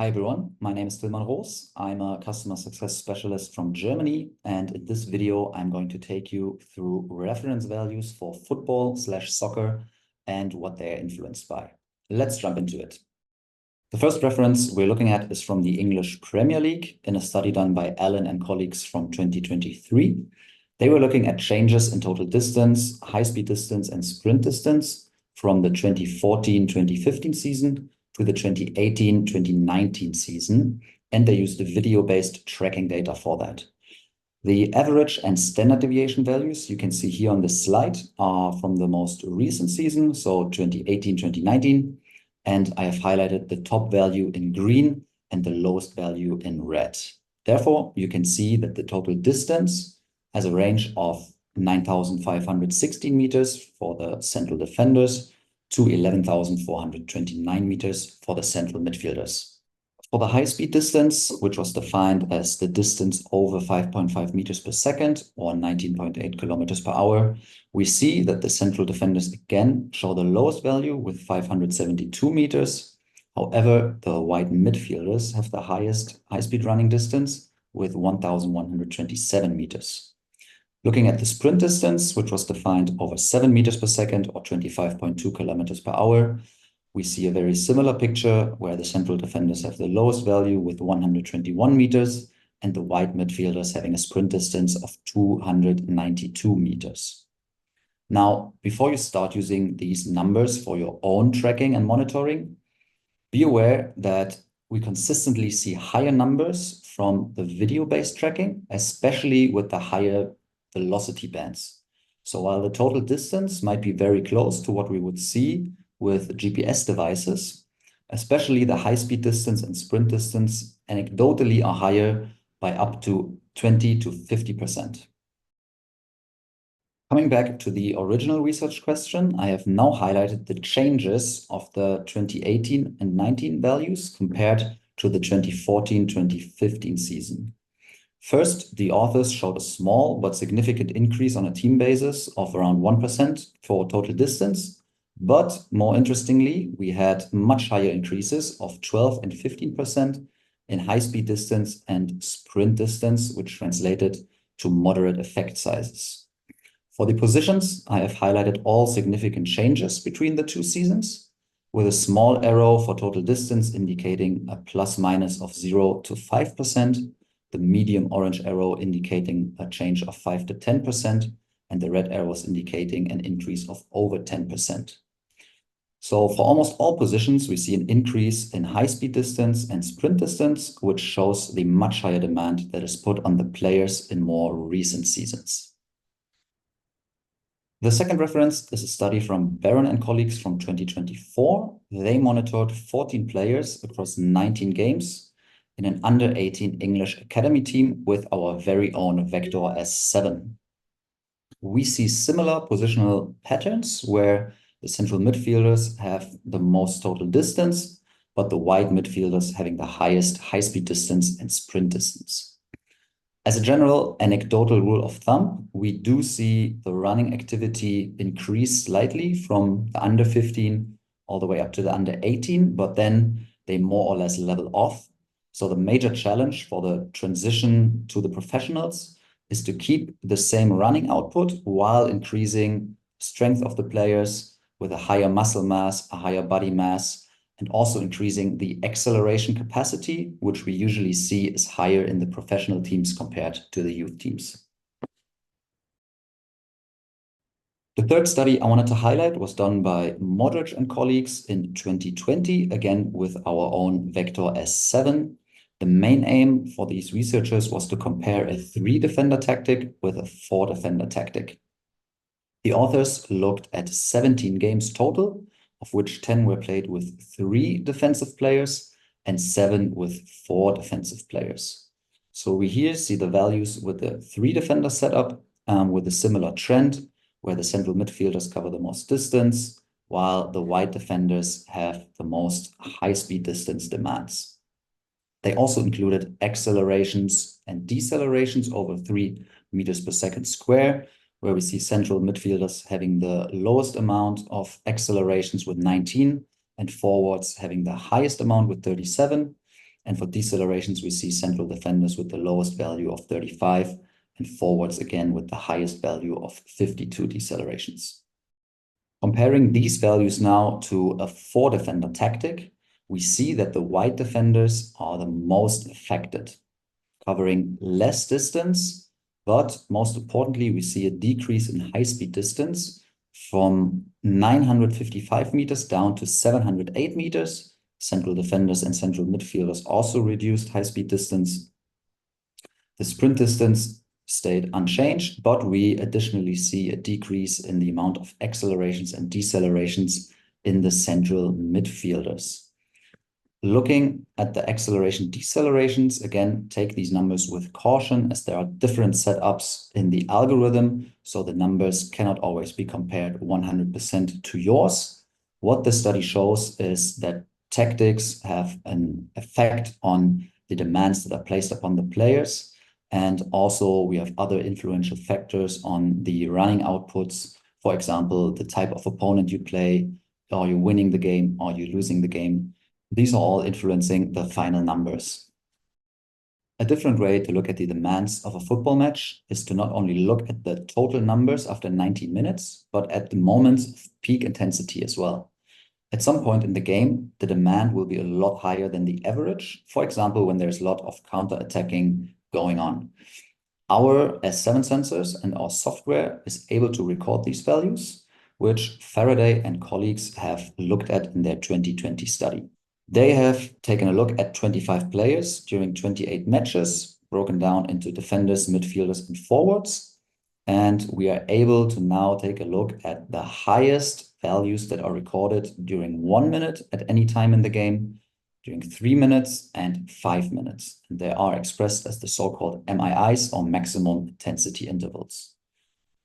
Hi everyone, my name is Tilman Roos. I'm a customer success specialist from Germany, and in this video, I'm going to take you through reference values for football/soccer and what they're influenced by. Let's jump into it. The first reference we're looking at is from the English Premier League in a study done by Allen and colleagues from 2023. They were looking at changes in total distance, high-speed distance, and sprint distance from the 2014-2015 season to the 2018-2019 season, and they used the video-based tracking data for that. The average and standard deviation values you can see here on this slide are from the most recent season, so 2018-2019, and I have highlighted the top value in green and the lowest value in red. Therefore, you can see that the total distance has a range of 9,516 meters for the central defenders to 11,429 meters for the central midfielders. For the high-speed distance, which was defined as the distance over 5.5 meters per second or 19.8 kilometers per hour, we see that the central defenders again show the lowest value with 572 meters. However, the wide midfielders have the highest high-speed running distance with 1,127 meters. Looking at the sprint distance, which was defined over 7 meters per second or 25.2 kilometers per hour, we see a very similar picture where the central defenders have the lowest value with 121 meters and the wide midfielders having a sprint distance of 292 meters. Now, before you start using these numbers for your own tracking and monitoring, be aware that we consistently see higher numbers from the video-based tracking, especially with the higher velocity bands. So while the total distance might be very close to what we would see with GPS devices, especially the high-speed distance and sprint distance anecdotally are higher by up to 20 to 50%. Coming back to the original research question, I have now highlighted the changes of the 2018 and 19 values compared to the 2014-2015 season. First, the authors showed a small but significant increase on a team basis of around 1% for total distance. But more interestingly, we had much higher increases of 12 and 15% in high-speed distance and sprint distance, which translated to moderate effect sizes. For the positions, I have highlighted all significant changes between the two seasons, with a small arrow for total distance indicating a plus minus of 0 to 5%, the medium orange arrow indicating a change of 5 to 10%, and the red arrows indicating an increase of over 10%. So for almost all positions, we see an increase in high-speed distance and sprint distance, which shows the much higher demand that is put on the players in more recent seasons. The second reference is a study from Barron and colleagues from 2024. They monitored 14 players across 19 games in an under-18 English academy team with our very own Vector S7. We see similar positional patterns where the central midfielders have the most total distance, but the wide midfielders having the highest high-speed distance and sprint distance. As a general anecdotal rule of thumb, we do see the running activity increase slightly from the under 15 all the way up to the under 18, but then they more or less level off. So the major challenge for the transition to the professionals is to keep the same running output while increasing strength of the players with a higher muscle mass, a higher body mass, and also increasing the acceleration capacity, which we usually see is higher in the professional teams compared to the youth teams. The third study I wanted to highlight was done by Modric and colleagues in 2020, again with our own Vector S7. The main aim for these researchers was to compare a 3-defender tactic with a 4-defender tactic. The authors looked at 17 games total, of which 10 were played with 3 defensive players and 7 with 4 defensive players. So we here see the values with the 3-defender setup with a similar trend, where the central midfielders cover the most distance, while the wide defenders have the most high-speed distance demands. They also included accelerations and decelerations over 3 meters per second square, where we see central midfielders having the lowest amount of accelerations with 19 and forwards having the highest amount with 37. And for decelerations, we see central defenders with the lowest value of 35 and forwards again with the highest value of 52 decelerations. Comparing these values now to a 4-defender tactic, we see that the wide defenders are the most affected, covering less distance, but most importantly, we see a decrease in high-speed distance from 955 meters down to 708 meters. Central defenders and central midfielders also reduced high-speed distance. The sprint distance stayed unchanged, but we additionally see a decrease in the amount of accelerations and decelerations in the central midfielders. Looking at the acceleration decelerations, again, take these numbers with caution as there are different setups in the algorithm, so the numbers cannot always be compared 100% to yours. What the study shows is that tactics have an effect on the demands that are placed upon the players. And also we have other influential factors on the running outputs. For example, the type of opponent you play, are you winning the game, are you losing the game? These are all influencing the final numbers. A different way to look at the demands of a football match is to not only look at the total numbers after 90 minutes, but at the moments of peak intensity as well. At some point in the game, the demand will be a lot higher than the average. For example, when there's a lot of counter-attacking going on. Our S7 sensors and our software is able to record these values, which Faraday and colleagues have looked at in their 2020 study. They have taken a look at 25 players during 28 matches, broken down into defenders, midfielders, and forwards. And we are able to now take a look at the highest values that are recorded during 1 minute at any time in the game, during 3 minutes and 5 minutes. And they are expressed as the so-called MIIs, or maximum intensity intervals.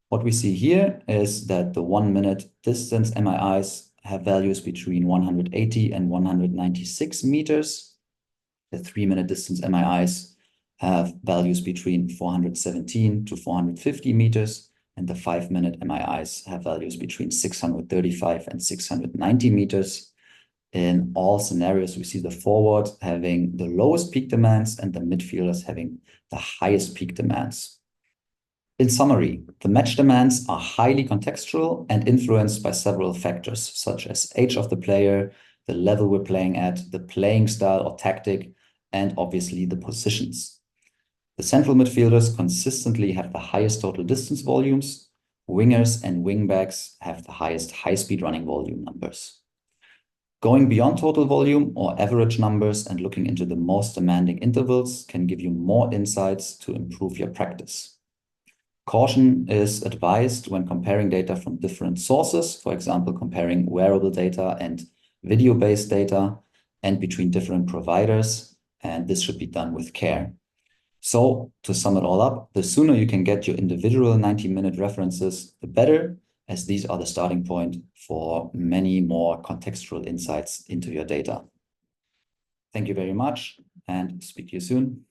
What we see here is that the 1 minute distance MIIs have values between 180 and 196 meters. The 3 minute distance MIIs have values between 417 to 450 meters. And the 5 minute MIIs have values between 635 and 690 meters. In all scenarios, we see the forward having the lowest peak demands and the midfielders having the highest peak demands. In summary, the match demands are highly contextual and influenced by several factors, such as age of the player, the level we're playing at, the playing style or tactic, and obviously the positions. The central midfielders consistently have the highest total distance volumes. Wingers and wingbacks have the highest high-speed running volume numbers. Going beyond total volume or average numbers and looking into the most demanding intervals can give you more insights to improve your practice. Caution is advised when comparing data from different sources, for example, comparing wearable data and video-based data, and between different providers, and this should be done with care. So, to sum it all up, the sooner you can get your individual 90-minute references, the better, as these are the starting point for many more contextual insights into your data. Thank you very much, and speak to you soon.